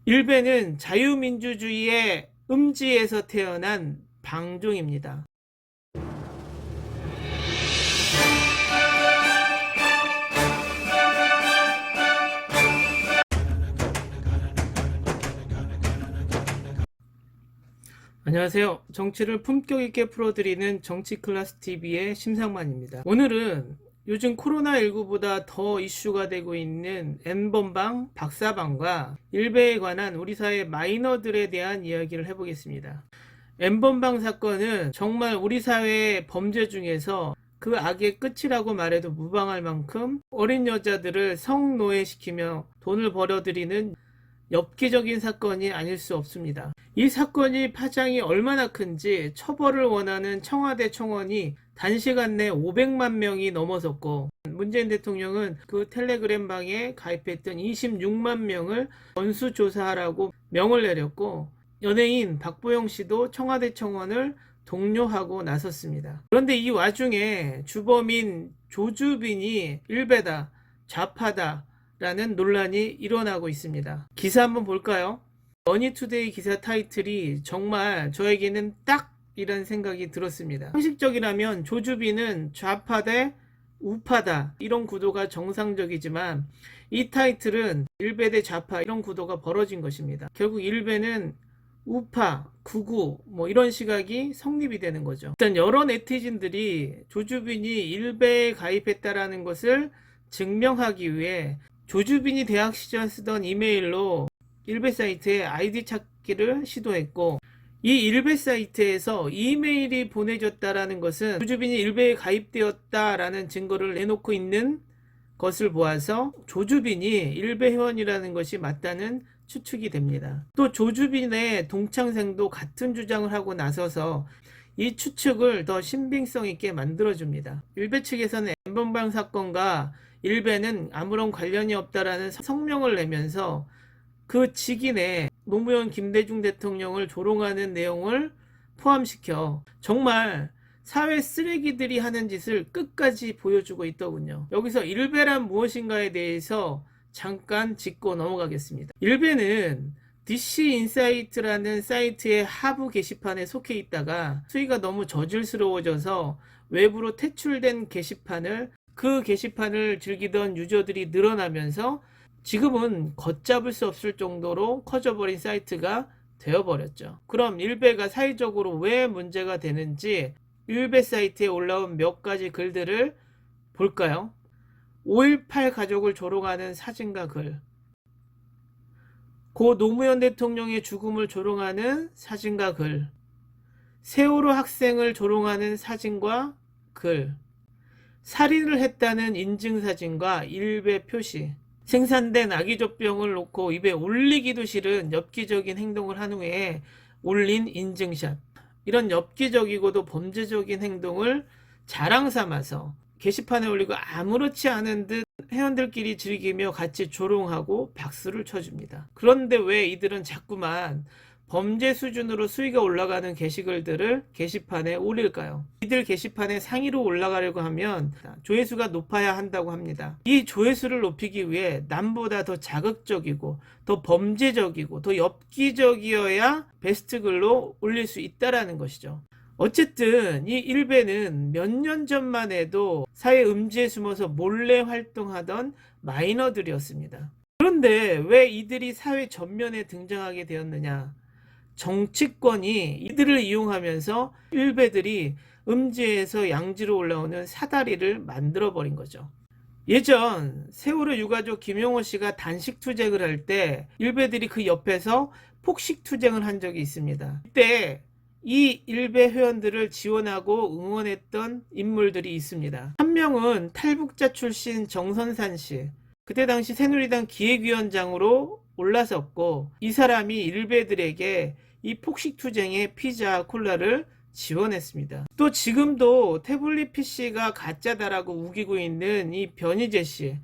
일베는 자유민주주의의 음지에서 태어난 방종입니다. 안녕하세요. 정치를 품격 있게 풀어드리는 정치클래스TV의 심상만입니다. 오늘은 요즘 코로나19보다 더 이슈가 되고 있는 N번방, 박사방과 일베에 관한 우리 사회 마이너들에 대한 이야기를 해보겠습니다. N번방 사건은 정말 우리 사회의 범죄 중에서 그 악의 끝이라고 말해도 무방할 만큼 어린 여자들을 성노예시키며 돈을 벌어들이는 엽기적인 사건이 아닐 수 없습니다. 이 사건이 파장이 얼마나 큰지 처벌을 원하는 청와대 청원이 단시간 내 500만 명이 넘어섰고, 문재인 대통령은 그 텔레그램 방에 가입했던 26만 명을 전수조사하라고 명을 내렸고, 연예인 박보영 씨도 청와대 청원을 독려하고 나섰습니다. 그런데 이 와중에 주범인 조주빈이 일베다, 좌파다 라는 논란이 일어나고 있습니다. 기사 한번 볼까요? 머니투데이 기사 타이틀이 정말 저에게는 딱 이런 생각이 들었습니다. 상식적이라면 조주빈은 좌파 대 우파다 이런 구도가 정상적이지만 이 타이틀은 일베 대 좌파 이런 구도가 벌어진 것입니다. 결국 일베는 우파, 극우 뭐 이런 시각이 성립이 되는 거죠. 일단 여러 네티즌들이 조주빈이 일베에 가입했다라는 것을 증명하기 위해 조주빈이 대학 시절 쓰던 이메일로 일베 사이트에 아이디 찾기를 시도했고, 이 일베 사이트에서 이메일이 보내졌다라는 것은 조주빈이 일베에 가입되었다라는 증거를 내놓고 있는 것을 보아서 조주빈이 일베 회원이라는 것이 맞다는 추측이 됩니다. 또 조주빈의 동창생도 같은 주장을 하고 나서서 이 추측을 더 신빙성 있게 만들어줍니다. 일베 측에서는 N번방 사건과 일베는 아무런 관련이 없다라는 성명을 내면서 그 직인에 노무현 김대중 대통령을 조롱하는 내용을 포함시켜 정말 사회 쓰레기들이 하는 짓을 끝까지 보여주고 있더군요. 여기서 일베란 무엇인가에 대해서 잠깐 짚고 넘어가겠습니다. 일베는 DC 인사이트라는 사이트의 하부 게시판에 속해 있다가 수위가 너무 저질스러워져서 외부로 퇴출된 게시판을 그 게시판을 즐기던 유저들이 늘어나면서 지금은 걷잡을 수 없을 정도로 커져버린 사이트가 되어버렸죠. 그럼 일베가 사회적으로 왜 문제가 되는지 일베 사이트에 올라온 몇 가지 글들을 볼까요? 5.18 가족을 조롱하는 사진과 글, 고 노무현 대통령의 죽음을 조롱하는 사진과 글, 세월호 학생을 조롱하는 사진과 글, 살인을 했다는 인증사진과 일베 표시, 생산된 아기조병을 놓고 입에 올리기도 싫은 엽기적인 행동을 한 후에 올린 인증샷, 이런 엽기적이고도 범죄적인 행동을 자랑 삼아서 게시판에 올리고 아무렇지 않은 듯 회원들끼리 즐기며 같이 조롱하고 박수를 쳐줍니다. 그런데 왜 이들은 자꾸만 범죄 수준으로 수위가 올라가는 게시글들을 게시판에 올릴까요? 이들 게시판에 상위로 올라가려고 하면 조회수가 높아야 한다고 합니다. 이 조회수를 높이기 위해 남보다 더 자극적이고 더 범죄적이고 더 엽기적이어야 베스트 글로 올릴 수 있다라는 것이죠. 어쨌든 이 일베는 몇 년 전만 해도 사회 음지에 숨어서 몰래 활동하던 마이너들이었습니다. 그런데 왜 이들이 사회 전면에 등장하게 되었느냐? 정치권이 이들을 이용하면서 일베들이 음지에서 양지로 올라오는 사다리를 만들어버린 거죠. 예전 세월호 유가족 김용호 씨가 단식투쟁을 할 때 일베들이 그 옆에서 폭식투쟁을 한 적이 있습니다. 그때 이 일베 회원들을 지원하고 응원했던 인물들이 있습니다. 한 명은 탈북자 출신 정선산 씨, 그때 당시 새누리당 기획위원장으로 올라섰고, 이 사람이 일베들에게 이 폭식투쟁에 피자, 콜라를 지원했습니다. 또 지금도 태블릿 PC가 가짜다라고 우기고 있는 이 변희재 씨,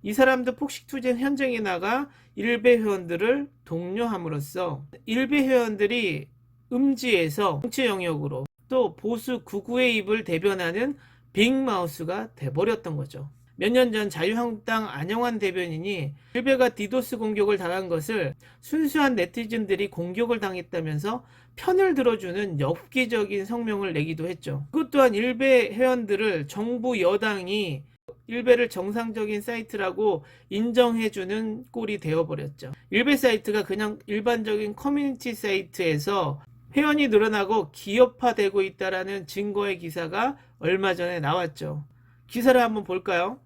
이 사람도 폭식투쟁 현장에 나가 일베 회원들을 독려함으로써 일베 회원들이 음지에서 정치 영역으로 또 보수 극우의 입을 대변하는 빅마우스가 돼버렸던 거죠. 몇 년 전 자유한국당 안영환 대변인이 일베가 디도스 공격을 당한 것을 순수한 네티즌들이 공격을 당했다면서 편을 들어주는 엽기적인 성명을 내기도 했죠. 그것 또한 일베 회원들을 정부 여당이 일베를 정상적인 사이트라고 인정해주는 꼴이 되어버렸죠. 일베 사이트가 그냥 일반적인 커뮤니티 사이트에서 회원이 늘어나고 기업화되고 있다는 증거의 기사가 얼마 전에 나왔죠. 기사를 한번 볼까요?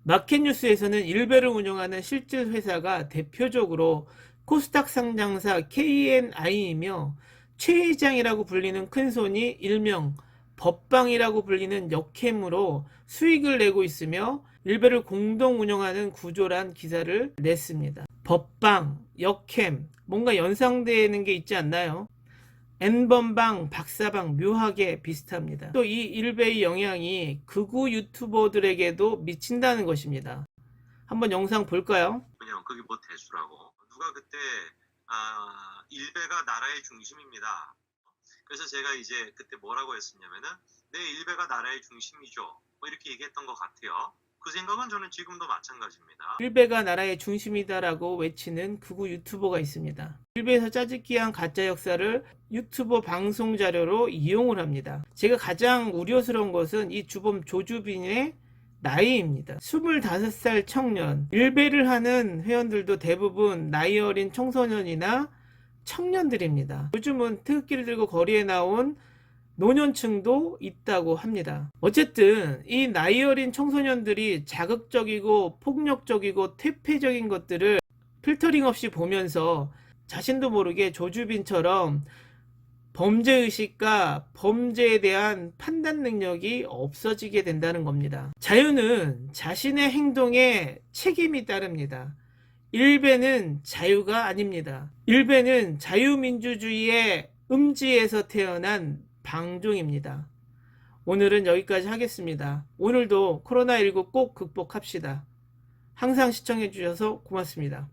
마켓뉴스에서는 일베를 운영하는 실질 회사가 대표적으로 코스닥 상장사 KNI이며 최 회장이라고 불리는 큰손이 일명 법방이라고 불리는 역캠으로 수익을 내고 있으며 일베를 공동 운영하는 구조란 기사를 냈습니다. 법방, 역캠, 뭔가 연상되는 게 있지 않나요? N번방, 박사방 묘하게 비슷합니다. 또 이 일베의 영향이 극우 유튜버들에게도 미친다는 것입니다. 한번 영상 볼까요? 그냥 그게 뭐 대수라고 누가 그때 일베가 나라의 중심입니다. 그래서 제가 이제 그때 뭐라고 했었냐면은 네, 일베가 나라의 중심이죠, 뭐 이렇게 얘기했던 것 같아요. 그 생각은 저는 지금도 마찬가지입니다. 일베가 나라의 중심이다라고 외치는 극우 유튜버가 있습니다. 일베에서 짜집기한 가짜 역사를 유튜버 방송 자료로 이용을 합니다. 제가 가장 우려스러운 것은 이 주범 조주빈의 나이입니다. 25살 청년. 일베를 하는 회원들도 대부분 나이 어린 청소년이나 청년들입니다. 요즘은 태극기를 들고 거리에 나온 노년층도 있다고 합니다. 어쨌든 이 나이 어린 청소년들이 자극적이고 폭력적이고 퇴폐적인 것들을 필터링 없이 보면서 자신도 모르게 조주빈처럼 범죄의식과 범죄에 대한 판단 능력이 없어지게 된다는 겁니다. 자유는 자신의 행동에 책임이 따릅니다. 일베는 자유가 아닙니다. 일베는 자유민주주의의 음지에서 태어난 방종입니다. 오늘은 여기까지 하겠습니다. 오늘도 코로나19 꼭 극복합시다. 항상 시청해 주셔서 고맙습니다.